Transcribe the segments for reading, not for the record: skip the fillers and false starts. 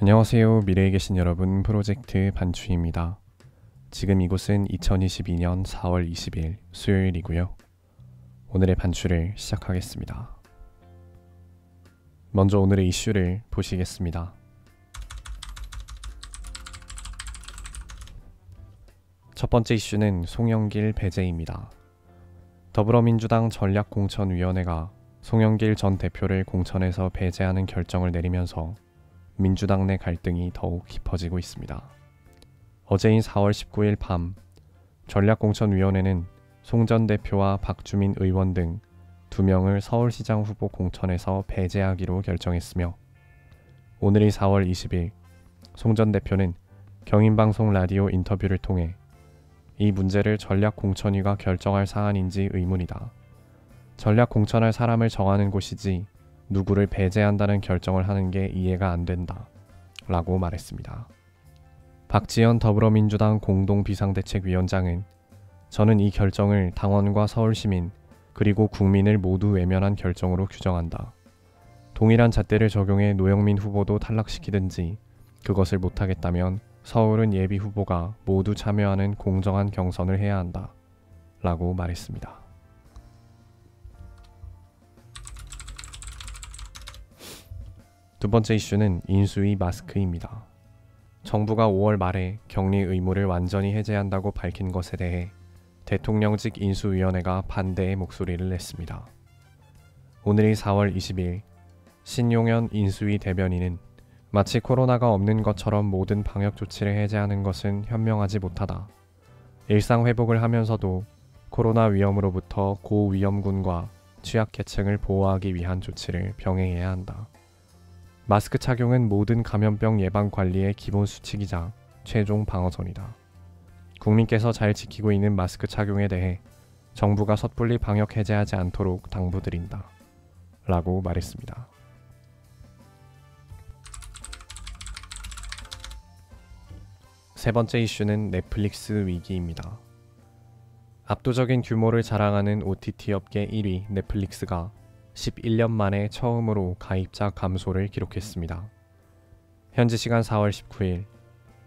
안녕하세요. 미래에 계신 여러분, 프로젝트 반추입니다. 지금 이곳은 2022년 4월 20일 수요일이고요. 오늘의 반추를 시작하겠습니다. 먼저 오늘의 이슈를 보시겠습니다. 첫 번째 이슈는 송영길 배제입니다. 더불어민주당 전략공천위원회가 송영길 전 대표를 공천에서 배제하는 결정을 내리면서 민주당 내 갈등이 더욱 깊어지고 있습니다. 어제인 4월 19일 밤 전략공천위원회는 송 전 대표와 박주민 의원 등 2명을 서울시장 후보 공천에서 배제하기로 결정했으며, 오늘이 4월 20일 송 전 대표는 경인방송 라디오 인터뷰를 통해 이 문제를 전략공천위가 결정할 사안인지 의문이다. 전략공천할 사람을 정하는 곳이지 누구를 배제한다는 결정을 하는 게 이해가 안 된다 라고 말했습니다. 박지원 더불어민주당 공동비상대책위원장은 저는 이 결정을 당원과 서울시민 그리고 국민을 모두 외면한 결정으로 규정한다. 동일한 잣대를 적용해 노영민 후보도 탈락시키든지 그것을 못하겠다면 서울은 예비 후보가 모두 참여하는 공정한 경선을 해야 한다 라고 말했습니다. 두 번째 이슈는 인수위 마스크입니다. 정부가 5월 말에 격리 의무를 완전히 해제한다고 밝힌 것에 대해 대통령직 인수위원회가 반대의 목소리를 냈습니다. 오늘이 4월 20일 신용현 인수위 대변인은 마치 코로나가 없는 것처럼 모든 방역 조치를 해제하는 것은 현명하지 못하다. 일상 회복을 하면서도 코로나 위험으로부터 고위험군과 취약계층을 보호하기 위한 조치를 병행해야 한다. 마스크 착용은 모든 감염병 예방 관리의 기본 수칙이자 최종 방어선이다. 국민께서 잘 지키고 있는 마스크 착용에 대해 정부가 섣불리 방역 해제하지 않도록 당부드린다 라고 말했습니다. 세 번째 이슈는 넷플릭스 위기입니다. 압도적인 규모를 자랑하는 OTT 업계 1위 넷플릭스가 11년 만에 처음으로 가입자 감소를 기록했습니다. 현지 시간 4월 19일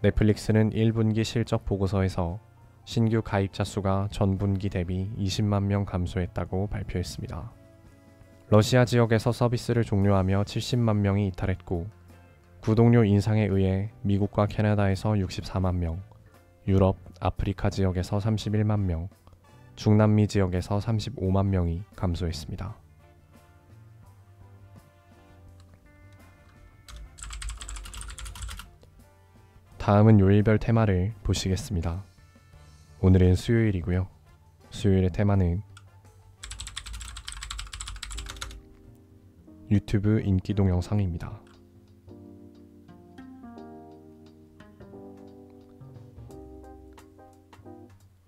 넷플릭스는 1분기 실적 보고서에서 신규 가입자 수가 전분기 대비 20만 명 감소했다고 발표했습니다. 러시아 지역에서 서비스를 종료하며 70만 명이 이탈했고, 구독료 인상에 의해 미국과 캐나다에서 64만 명, 유럽, 아프리카 지역에서 31만 명, 중남미 지역에서 35만 명이 감소했습니다. 다음은 요일별 테마를 보시겠습니다. 오늘은 수요일이고요. 수요일의 테마는 유튜브 인기 동영상입니다.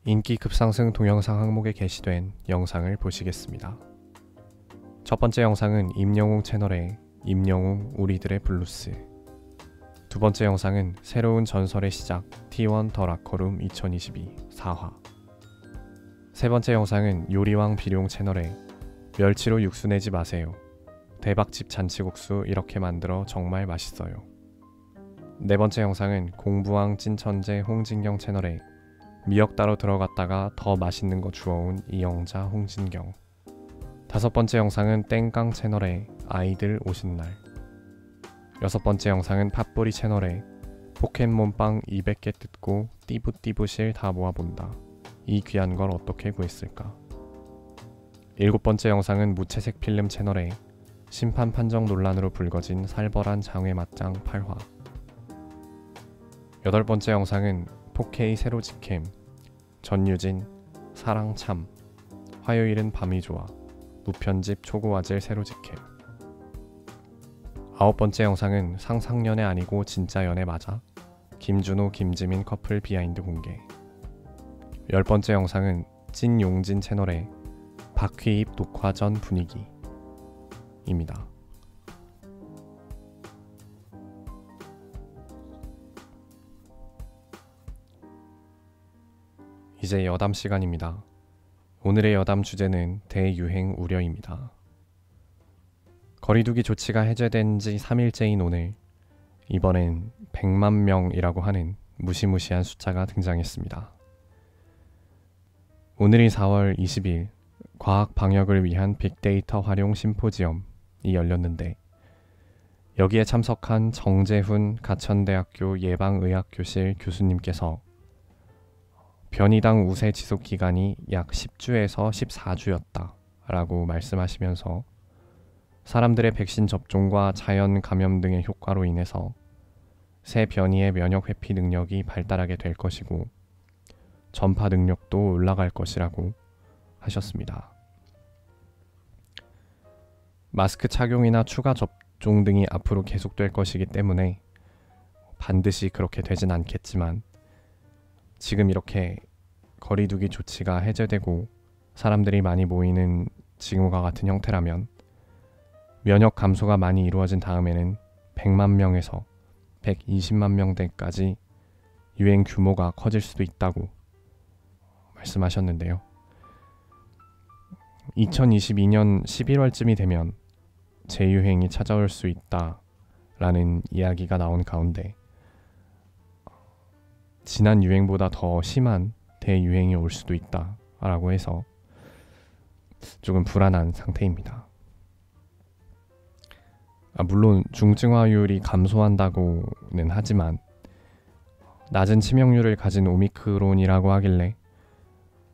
인기 급상승 동영상 항목에 게시된 영상을 보시겠습니다. 첫 번째 영상은 임영웅 채널의 임영웅 우리들의 블루스, 두 번째 영상은 새로운 전설의 시작 T1 더 라커룸 2022 4화, 세 번째 영상은 요리왕 비룡 채널의 멸치로 육수 내지 마세요. 대박집 잔치국수 이렇게 만들어 정말 맛있어요. 네 번째 영상은 공부왕 찐천재 홍진경 채널의 미역 따로 들어갔다가 더 맛있는 거 주워온 이영자 홍진경, 다섯 번째 영상은 땡깡 채널의 아이들 오신 날, 여섯 번째 영상은 팥뿌리 채널의 포켓몬빵 200개 뜯고 띠부띠부실 다 모아본다. 이 귀한 걸 어떻게 구했을까. 일곱 번째 영상은 무채색 필름 채널의 심판 판정 논란으로 불거진 살벌한 장외 맞짱 8화, 여덟 번째 영상은 4K 세로 직캠 전유진 사랑 참 화요일은 밤이 좋아 무편집 초고화질 세로 직캠, 아홉 번째 영상은 상상연애 아니고 진짜 연애 맞아? 김준호 김지민 커플 비하인드 공개, 열 번째 영상은 찐용진 채널의 박휘입 녹화 전 분위기입니다. 이제 여담 시간입니다. 오늘의 여담 주제는 대유행 우려입니다. 거리두기 조치가 해제된 지 3일째인 오늘 이번엔 100만 명이라고 하는 무시무시한 숫자가 등장했습니다. 오늘이 4월 20일 과학 방역을 위한 빅데이터 활용 심포지엄이 열렸는데 여기에 참석한 정재훈 가천대학교 예방의학교실 교수님께서 변이당 우세 지속 기간이 약 10주에서 14주였다 라고 말씀하시면서 사람들의 백신 접종과 자연 감염 등의 효과로 인해서 새 변이의 면역 회피 능력이 발달하게 될 것이고 전파 능력도 올라갈 것이라고 하셨습니다. 마스크 착용이나 추가 접종 등이 앞으로 계속될 것이기 때문에 반드시 그렇게 되진 않겠지만 지금 이렇게 거리두기 조치가 해제되고 사람들이 많이 모이는 지금과 같은 형태라면 면역 감소가 많이 이루어진 다음에는 100만 명에서 120만 명대까지 유행 규모가 커질 수도 있다고 말씀하셨는데요. 2022년 11월쯤이 되면 재유행이 찾아올 수 있다라는 이야기가 나온 가운데 지난 유행보다 더 심한 대유행이 올 수도 있다라고 해서 조금 불안한 상태입니다. 물론 중증화율이 감소한다고는 하지만 낮은 치명률을 가진 오미크론이라고 하길래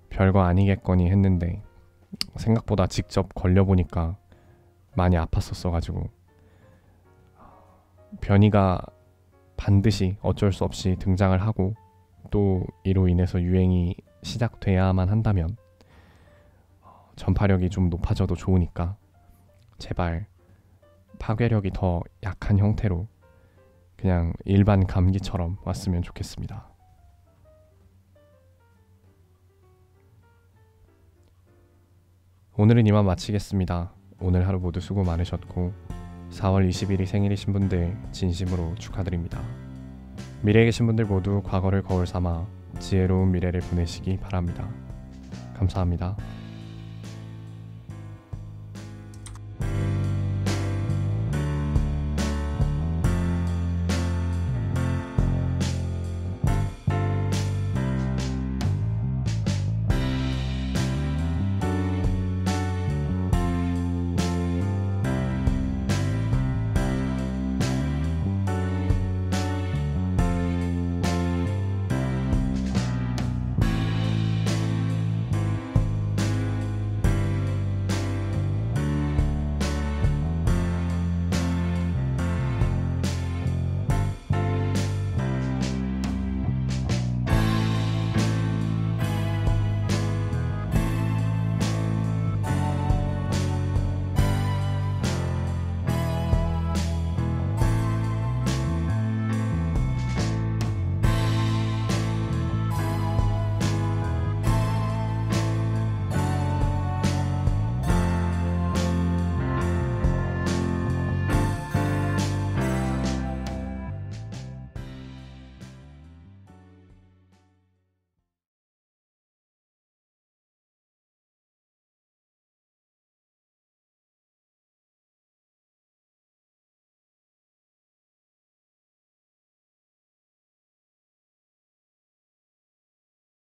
별거 아니겠거니 했는데 생각보다 직접 걸려보니까 많이 아팠었어가지고 변이가 반드시 어쩔 수 없이 등장을 하고 또 이로 인해서 유행이 시작돼야만 한다면 전파력이 좀 높아져도 좋으니까 제발 파괴력이 더 약한 형태로 그냥 일반 감기처럼 왔으면 좋겠습니다. 오늘은 이만 마치겠습니다. 오늘 하루 모두 수고 많으셨고 4월 20일이 생일이신 분들 진심으로 축하드립니다. 미래에 계신 분들 모두 과거를 거울 삼아 지혜로운 미래를 보내시기 바랍니다. 감사합니다.